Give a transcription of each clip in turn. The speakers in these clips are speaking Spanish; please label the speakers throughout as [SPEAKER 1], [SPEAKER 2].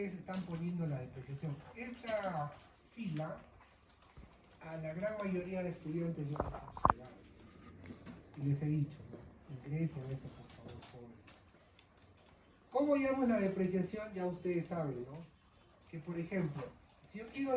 [SPEAKER 1] ustedes están poniendo la depreciación. Esta fila, a la gran mayoría de estudiantes yo les he observado y les he dicho, ¿no? Ingresen eso, por favor, jóvenes. ¿Cómo llamo la depreciación? Ya ustedes saben, ¿no? Que, por ejemplo, si yo quiero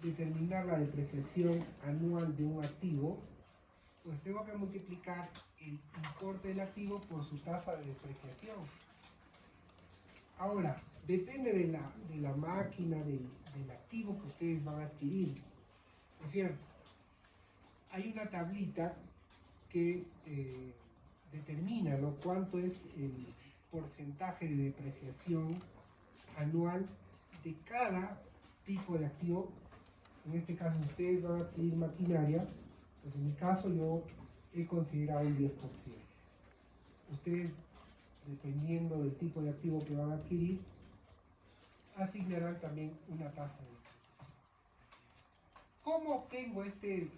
[SPEAKER 1] determinar la depreciación anual de un activo, pues tengo que multiplicar el importe del activo por su tasa de depreciación. Ahora, depende de la máquina, del activo que ustedes van a adquirir, ¿no es cierto? Hay una tablita que determina, ¿no?, cuánto es el porcentaje de depreciación anual de cada tipo de activo. En este caso, ustedes van a adquirir maquinaria, pues en mi caso yo he considerado un 10%. Ustedes, dependiendo del tipo de activo que van a adquirir, asignarán también una tasa de depreciación. ¿Cómo obtengo este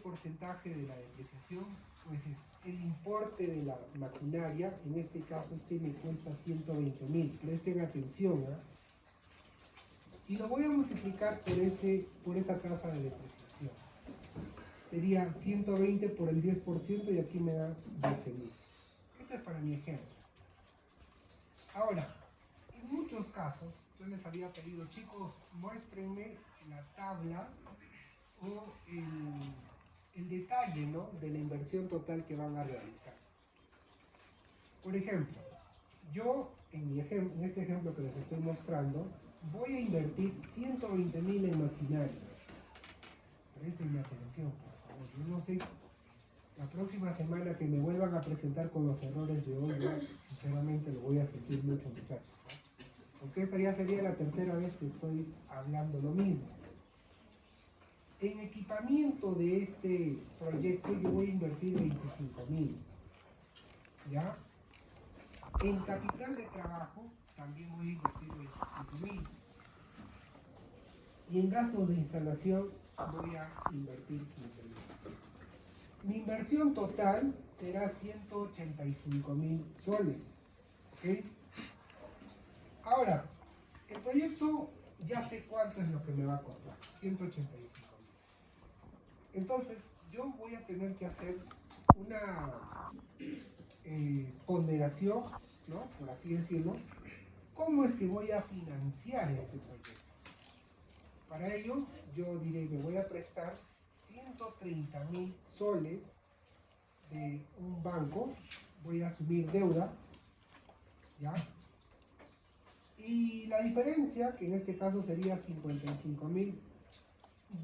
[SPEAKER 1] porcentaje de la depreciación? Pues es el importe de la maquinaria. En este caso me cuesta 120.000. Presten atención, ¿eh? Y lo voy a multiplicar por esa tasa de depreciación. Sería 120 por el 10% y aquí me da 12.000. Este es para mi ejemplo. Ahora, en muchos casos, yo les había pedido, chicos, muéstrenme la tabla o el detalle, ¿no?, de la inversión total que van a realizar. Por ejemplo, yo en este ejemplo que les estoy mostrando, voy a invertir 120.000 en maquinaria. Presten atención, por favor. Yo no sé, la próxima semana que me vuelvan a presentar con los errores de hoy, yo sinceramente lo voy a sentir mucho, muchachos, ¿no? Porque esta ya sería la tercera vez que estoy hablando lo mismo. En equipamiento de este proyecto yo voy a invertir 25.000, ¿ya? En capital de trabajo también voy a invertir 25.000. Y en gastos de instalación voy a invertir 15.000. Mi inversión total será 185.000 soles, ¿ok? Ahora, el proyecto ya sé cuánto es lo que me va a costar, 185.000. Entonces, yo voy a tener que hacer una ponderación, ¿no?, por así decirlo. ¿Cómo es que voy a financiar este proyecto? Para ello, yo diré, me voy a prestar 130.000 soles de un banco, voy a asumir deuda, ¿ya? Y la diferencia, que en este caso sería 55.000,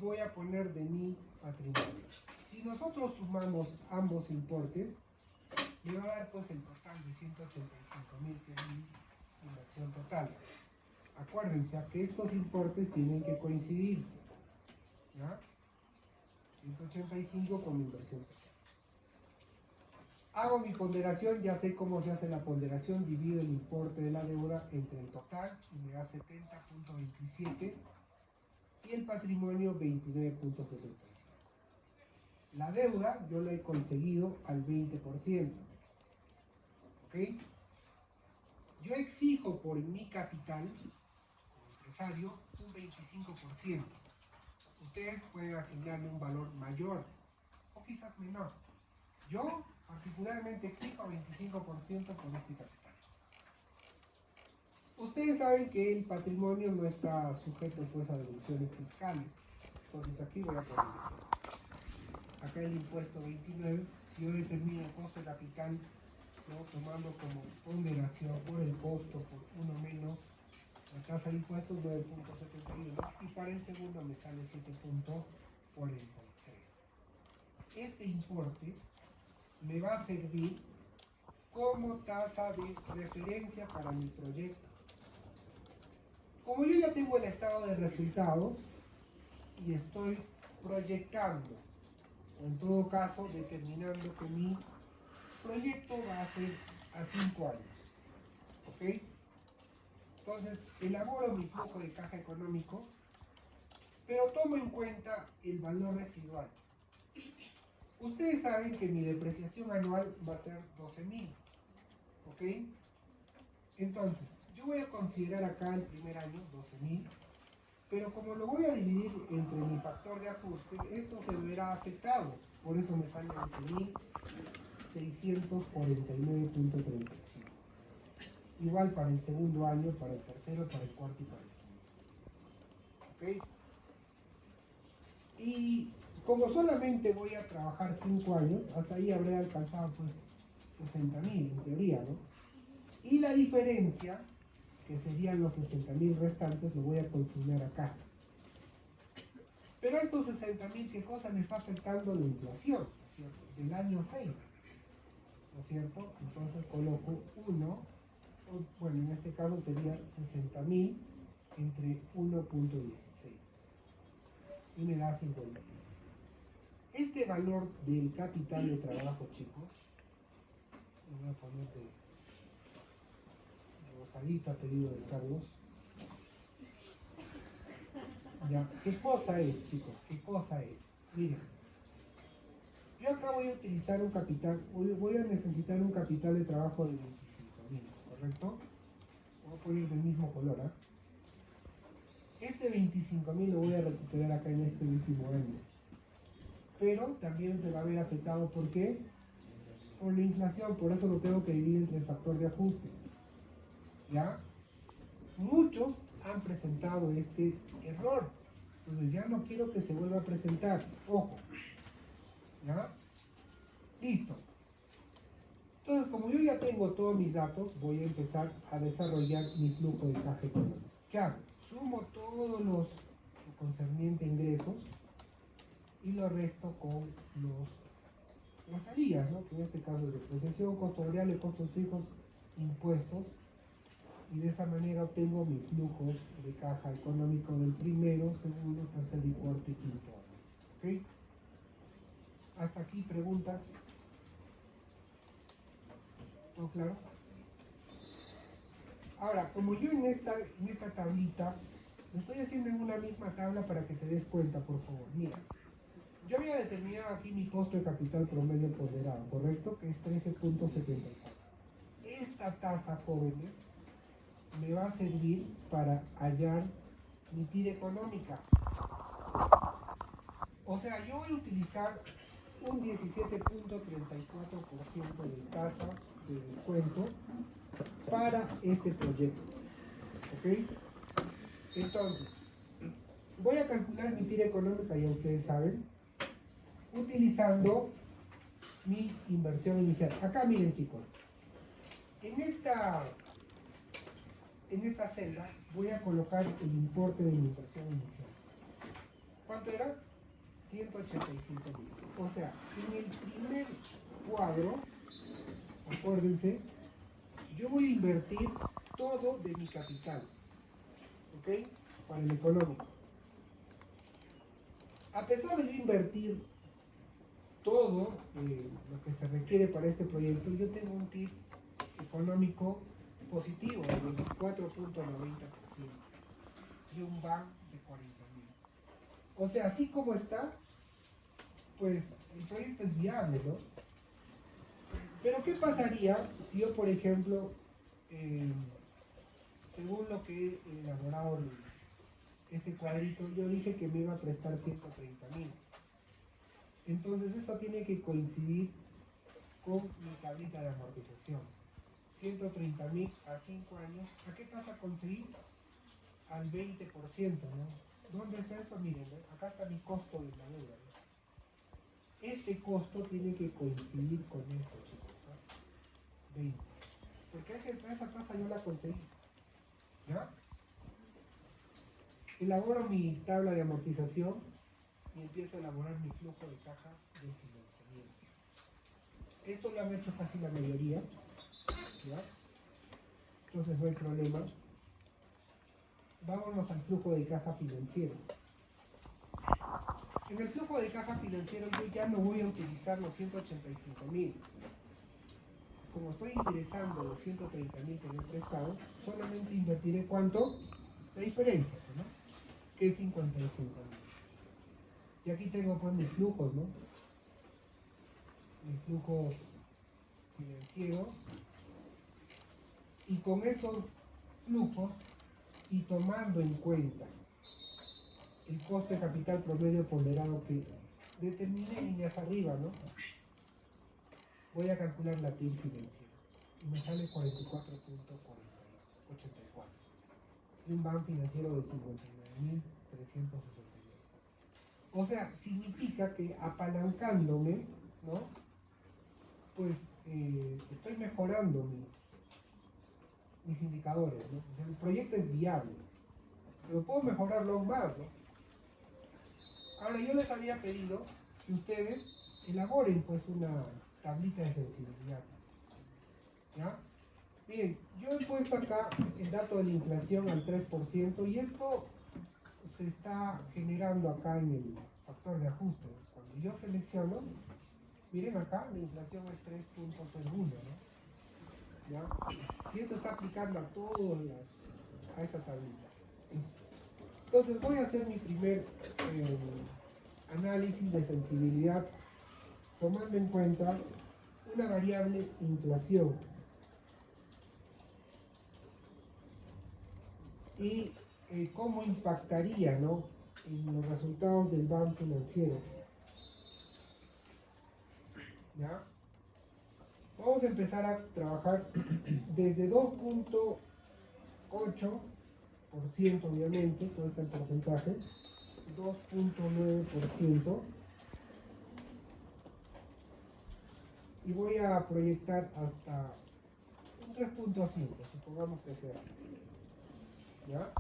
[SPEAKER 1] voy a poner de mi patrimonio. Si nosotros sumamos ambos importes, me va a dar pues el total de 185.000, que es mi inversión total. Acuérdense que estos importes tienen que coincidir, ¿ya? 185 con mi inversión total. Hago mi ponderación, ya sé cómo se hace la ponderación, divido el importe de la deuda entre el total y me da 70.27 y el patrimonio 29.75. La deuda yo la he conseguido al 20%, ¿ok? Yo exijo por mi capital, como empresario, un 25%. Ustedes pueden asignarle un valor mayor o quizás menor. Yo particularmente exijo 25% por este capital. Ustedes saben que el patrimonio no está sujeto pues a deducciones fiscales. Entonces aquí voy a poner 0. Acá el impuesto 29, si yo determino el costo de capital, ¿no?, tomando como ponderación por el costo por 1 menos la tasa de impuestos 9.71 y para el segundo me sale 7.43. Este importe me va a servir como tasa de referencia para mi proyecto. Como yo ya tengo el estado de resultados y estoy proyectando, o en todo caso determinando que mi proyecto va a ser a 5 años, ¿ok? Entonces elaboro mi flujo de caja económico, pero tomo en cuenta el valor residual. Ustedes saben que mi depreciación anual va a ser 12.000, ¿ok? Entonces, Yo voy a considerar acá el primer año 12.000, pero como lo voy a dividir entre mi factor de ajuste, esto se verá afectado. Por eso me sale 11.649.35. Igual para el segundo año, para el tercero, para el cuarto y para el quinto. ¿Ok? Y como solamente voy a trabajar 5 años, hasta ahí habré alcanzado pues 60.000 en teoría, ¿no? Y la diferencia, que serían los 60.000 restantes, lo voy a consignar acá. Pero a estos 60.000, ¿qué cosa le está afectando la inflación? ¿No es cierto? Del año 6, ¿no es cierto? Entonces coloco 1, bueno, en este caso sería 60.000 entre 1.16 y me da 50. Este valor del capital de trabajo, chicos, lo voy a poner de rosadito a pedido de Carlos. Ya, ¿qué cosa es, chicos? ¿Qué cosa es? Miren, yo acá voy a utilizar un capital, voy a necesitar un capital de trabajo de 25.000, ¿correcto? Voy a poner del mismo color, ¿ah? Este 25.000 lo voy a recuperar acá en este último año. Pero también se va a ver afectado, ¿por qué? Por la inflación, por eso lo tengo que dividir entre el factor de ajuste. ¿Ya? Muchos han presentado este error. Entonces ya no quiero que se vuelva a presentar. Ojo. ¿Ya? Listo. Entonces, como yo ya tengo todos mis datos, voy a empezar a desarrollar mi flujo de caja económico. ¿Qué hago? Sumo todos los concernientes a ingresos y lo resto con las salidas, ¿no? Que en este caso es depreciación, costo variable, costos fijos, impuestos. Y de esa manera obtengo mi flujo de caja económico del primero, segundo, tercer y cuarto y quinto año. ¿Ok? Hasta aquí preguntas. ¿Todo claro? Ahora, como yo en esta tablita, lo estoy haciendo en una misma tabla para que te des cuenta, por favor. Mira, yo había determinado aquí mi costo de capital promedio ponderado, ¿correcto? Que es 13.74. Esta tasa, jóvenes, me va a servir para hallar mi tira económica. O sea, yo voy a utilizar un 17.34% de tasa de descuento para este proyecto. ¿Ok? Entonces, voy a calcular mi tira económica, ya ustedes saben, utilizando mi inversión inicial. Acá miren, chicos, en esta celda voy a colocar el importe de mi inversión inicial. ¿Cuánto era? 185.000. O sea, en el primer cuadro, acuérdense, yo voy a invertir todo de mi capital, ¿ok? Para el económico. A pesar de yo invertir todo lo que se requiere para este proyecto, yo tengo un TIR económico positivo de 24.90% y un BAN de 40.000. O sea, así como está, pues el proyecto es viable, ¿no? Pero ¿qué pasaría si yo, por ejemplo, según lo que he elaborado este cuadrito, yo dije que me iba a prestar 130.000? Entonces eso tiene que coincidir con mi tablita de amortización. 130.000 a 5 años. ¿A qué tasa conseguir? Al 20%, ¿no? ¿Dónde está esto? Miren, acá está mi costo de la deuda, ¿no? Este costo tiene que coincidir con esto, chicos, ¿no? 20. Porque esa tasa yo la conseguí. ¿Ya? Elaboro mi tabla de amortización y empiezo a elaborar mi flujo de caja de financiamiento. Esto lo han hecho casi la mayoría, ¿ya? Entonces no hay problema. Vámonos al flujo de caja financiero. En el flujo de caja financiero yo ya no voy a utilizar los 185.000. Como estoy ingresando los 130.000 que me he prestado, solamente invertiré ¿cuánto? La diferencia, ¿no? Que es 55.000. Y aquí tengo pues mis flujos, ¿no? Mis flujos financieros. Y con esos flujos y tomando en cuenta el costo de capital promedio ponderado que determiné líneas arriba, ¿no? Voy a calcular la TIR financiera y me sale 44.84 y un BAM financiero de 59.369. O sea, significa que apalancándome, ¿no? Pues estoy mejorando mis indicadores, ¿no? O sea, el proyecto es viable, pero puedo mejorarlo aún más, ¿no? Ahora, yo les había pedido que ustedes elaboren pues una tablita de sensibilidad, ¿ya? Miren, yo he puesto acá el dato de la inflación al 3% y esto se está generando acá en el factor de ajuste. Cuando yo selecciono, miren acá, la inflación es 3.01, ¿no? ¿Ya? Y esto está aplicando a esta tablita. Entonces voy a hacer mi primer análisis de sensibilidad tomando en cuenta una variable inflación y cómo impactaría, ¿no?, en los resultados del BAM financiero. ¿Ya? Vamos a empezar a trabajar desde 2.8%, obviamente, todo está en porcentaje, 2.9%, y voy a proyectar hasta un 3.5, supongamos que sea así. ¿Ya?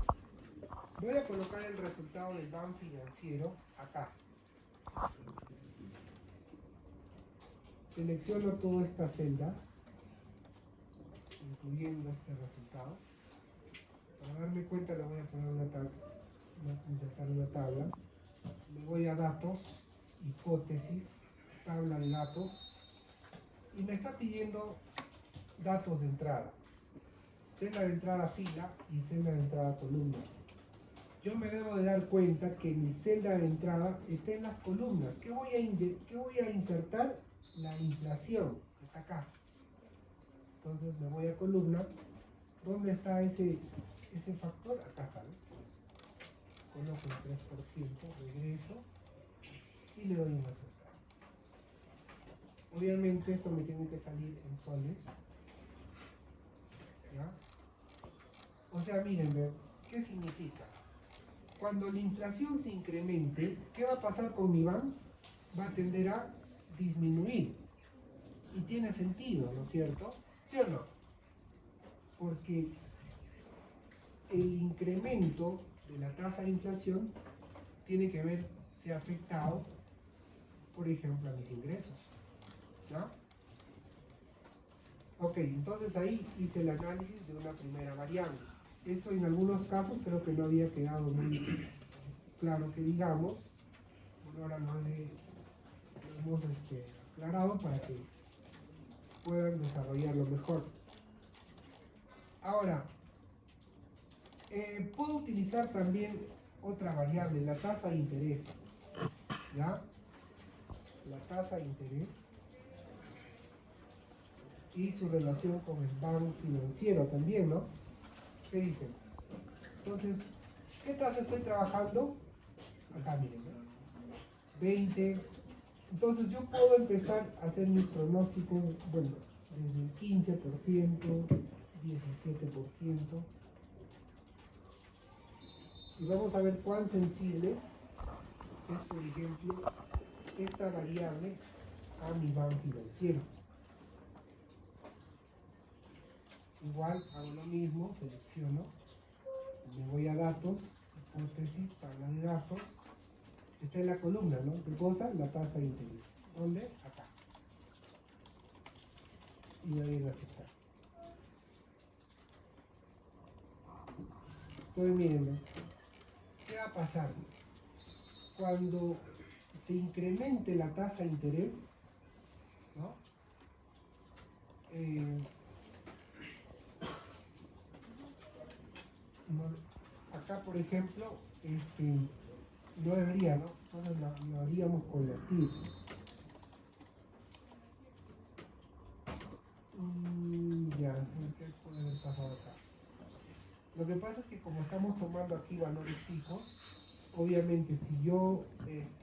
[SPEAKER 1] Voy a colocar el resultado del BAM financiero acá. Selecciono todas estas celdas, incluyendo este resultado. Para darme cuenta le voy a poner insertar una tabla. Le voy a datos, hipótesis, tabla de datos, y me está pidiendo datos de entrada. Celda de entrada fila y celda de entrada columna. Yo me debo de dar cuenta que mi celda de entrada está en las columnas. ¿Qué voy a insertar? La inflación, que está acá. Entonces me voy a columna. ¿Dónde está ese factor? Acá está, ¿no? Coloco el 3%, regreso y le doy en aceptar. Obviamente esto me tiene que salir en soles. ¿Ya? O sea, miren, ¿qué significa? Cuando la inflación se incremente, ¿qué va a pasar con mi BAM? Va a tender a disminuir. Y tiene sentido, ¿no es cierto? ¿Sí o no? Porque el incremento de la tasa de inflación tiene que verse afectado, por ejemplo, a mis ingresos. ¿No? Ok, entonces ahí hice el análisis de una primera variable. Eso en algunos casos creo que no había quedado muy claro que digamos. Bueno, ahora lo hemos aclarado para que puedan desarrollarlo mejor. Ahora, puedo utilizar también otra variable, la tasa de interés. ¿Ya? La tasa de interés y su relación con el BAM financiero también, ¿no? ¿Qué dicen? Entonces, ¿qué tasa estoy trabajando? Acá miren, ¿no? 20. Entonces yo puedo empezar a hacer mis pronósticos, bueno, desde el 15%, 17%. Y vamos a ver cuán sensible es, por ejemplo, esta variable a mi BAM financiero. Igual hago lo mismo, selecciono, me voy a datos, hipótesis, tabla de datos. Está en la columna, ¿no? ¿Qué cosa? La tasa de interés. ¿Dónde? Acá. Y voy a ir a aceptar. Entonces, miren, ¿qué va a pasar? Cuando se incremente la tasa de interés, ¿no? Acá, por ejemplo, no debería, ¿no? Entonces lo haríamos con la TIR. Ya, ¿qué puede haber pasado acá? Lo que pasa es que como estamos tomando aquí valores fijos, obviamente si yo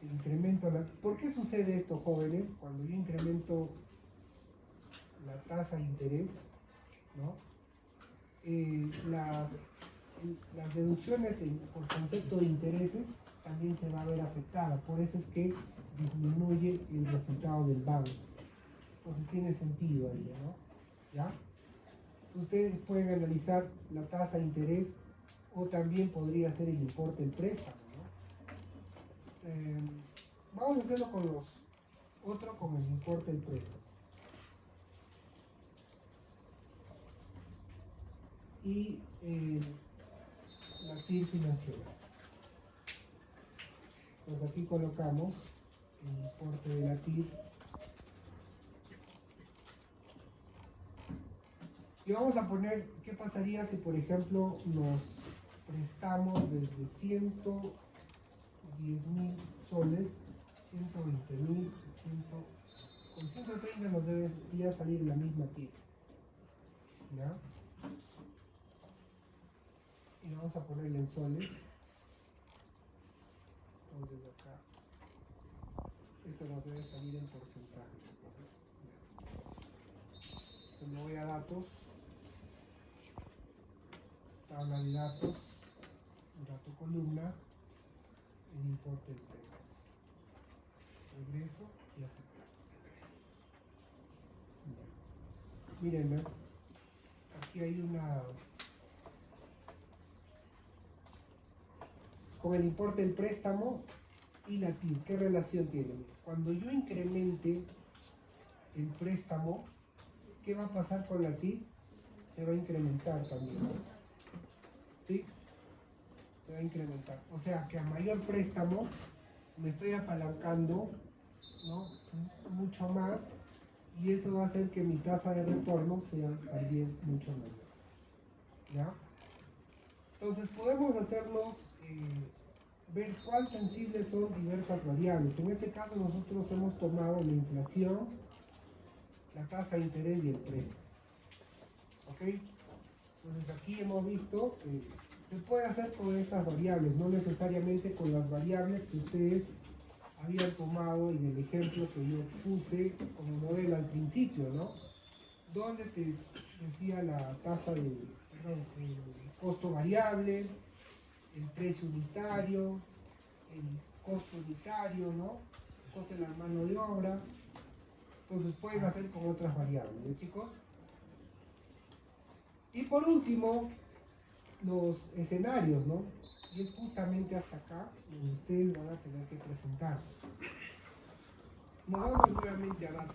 [SPEAKER 1] incremento la... ¿Por qué sucede esto, jóvenes? Cuando yo incremento la tasa de interés, ¿no? Las deducciones por concepto de intereses también se va a ver afectada. Por eso es que disminuye el resultado del banco. Entonces tiene sentido ahí, ¿no? ¿Ya? Ustedes pueden analizar la tasa de interés o también podría ser el importe del préstamo, ¿no? Vamos a hacerlo con con el importe del préstamo. Y la TIR financiera. Entonces aquí colocamos el importe de la TIR. Y vamos a poner, ¿qué pasaría si por ejemplo nos prestamos desde 110.000 soles, 120.000, con 130 nos debería salir la misma TIR? ¿Ya? Y vamos a ponerle en soles. Entonces acá, esto nos debe salir en porcentajes. Me voy a datos, tabla de datos, dato columna, el importe del préstamo. Regreso y aceptar. Miren, ¿no? Aquí hay una... Con el importe del préstamo y la TIR, ¿qué relación tienen? Cuando yo incremente el préstamo, ¿qué va a pasar con la TIR? Se va a incrementar también, ¿no? ¿Sí? Se va a incrementar. O sea que a mayor préstamo me estoy apalancando, ¿no? Mucho más, y eso va a hacer que mi tasa de retorno sea también mucho mayor. ¿Ya? Entonces podemos hacernos ver cuán sensibles son diversas variables. En este caso nosotros hemos tomado la inflación, la tasa de interés y el préstamo. ¿Ok? Entonces aquí hemos visto que se puede hacer con estas variables, no necesariamente con las variables que ustedes habían tomado en el ejemplo que yo puse como modelo al principio, ¿no? Donde te decía la tasa el costo variable, el precio unitario, el costo unitario, ¿no? El costo de la mano de obra. Entonces pueden hacer con otras variables, ¿no, chicos? Y por último, los escenarios, ¿no? Y es justamente hasta acá donde ustedes van a tener que presentar. Nos vamos nuevamente a datos.